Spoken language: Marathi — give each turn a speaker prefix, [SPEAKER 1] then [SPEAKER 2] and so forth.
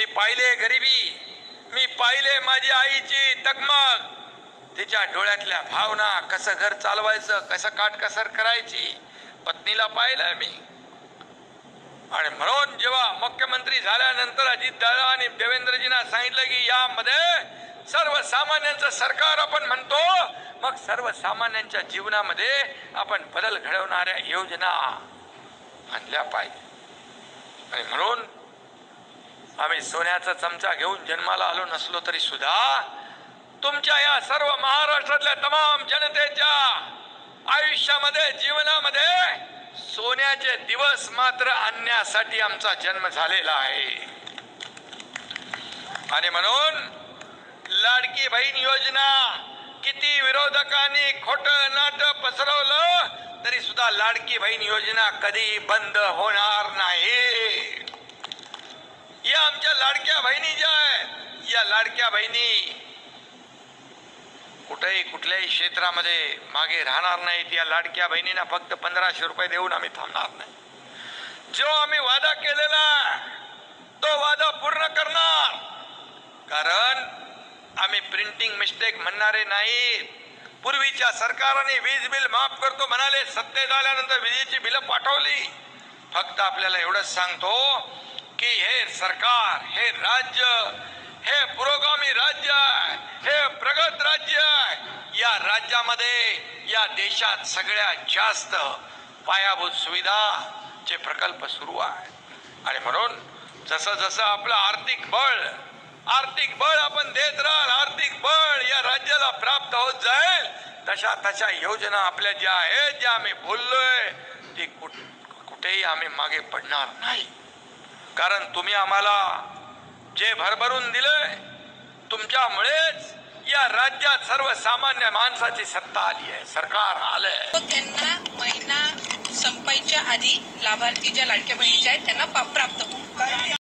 [SPEAKER 1] मी पाहिले गरिबी, मी पाहिले माझी आईची तगमग, तिच्या डोळ्यातल्या भावना, कसं घर चालवायचं, कसं काटकसर करायची, पत्नीला पाहिलं मी. आणि म्हणून जेव्हा मुख्यमंत्री झाल्यानंतर अजितदादा आणि देवेंद्रजींना सांगितलं की यामध्ये सर्वसामान्यांचं सरकार आपण म्हणतो, मग सर्वसामान्यांच्या जीवनामध्ये आपण बदल घडवणाऱ्या योजना आणल्या पाहिजे. आणि म्हणून आम्ही सोन्याचा चमचा घेऊन जन्माला आलो नसलो तरी सुद्धा तुमच्या या सर्व महाराष्ट्रातल्या तमाम जनतेच्या आयुष्यामध्ये, जीवनामध्ये सोन्याचे दिवस मात्र आणण्यासाठी आमचा जन्म झालेला आहे. आणि म्हणून लाडकी बहीण योजना किती विरोधकांनी खोटं नाटं पसरवलं तरी सुद्धा लाडकी बहीण योजना कधी बंद होणार नाही. या आमच्या लाडक्या बहिणी ज्या आहेत, या लाडक्या बहिणी कुठेही कुठल्याही क्षेत्रामध्ये मागे राहणार नाहीत. या लाडक्या बहिणींना फक्त 1500 रुपये देऊन आम्ही थांबणार नाही. जो आम्ही वादा केलेला तो वादा पूर्ण करणार. कारण आम्ही प्रिंटिंग मिस्टेक म्हणणारे नाहीत. पूर्वीच्या सरकारने वीज बिल माफ करतो म्हणाले, सत्तेत आल्यानंतर विजेची बिलं पाठवली. फक्त आपल्याला एवढंच सांगतो की हे सरकार, हे राज्य, हे पुरोगामी राज्य आहे, हे प्रगत राज्य आहे. या राज्यामध्ये, या देशात सगळ्यात जास्त पायाभूत सुविधाचे प्रकल्प सुरू आहेत. आणि म्हणून जसं जसं आपलं आर्थिक बळ आपण देत राहाल, आर्थिक बळ या राज्याला प्राप्त होत जाईल, तशा तशा योजना आपल्या ज्या आहेत, ज्या आम्ही बोललोय, ती कुठेही आम्ही मागे पडणार नाही. कारण तुम्ही आम्हाला जे भरभरून दिलंय, तुमच्यामुळेच या राज्यात सर्वसामान्य माणसाची सत्ता आली आहे, सरकार आलंय.
[SPEAKER 2] त्यांना महिना संपायच्या आधी लाभार्थी ज्या लाडक्या बहिणीच्या आहेत त्यांना प्राप्त होईल.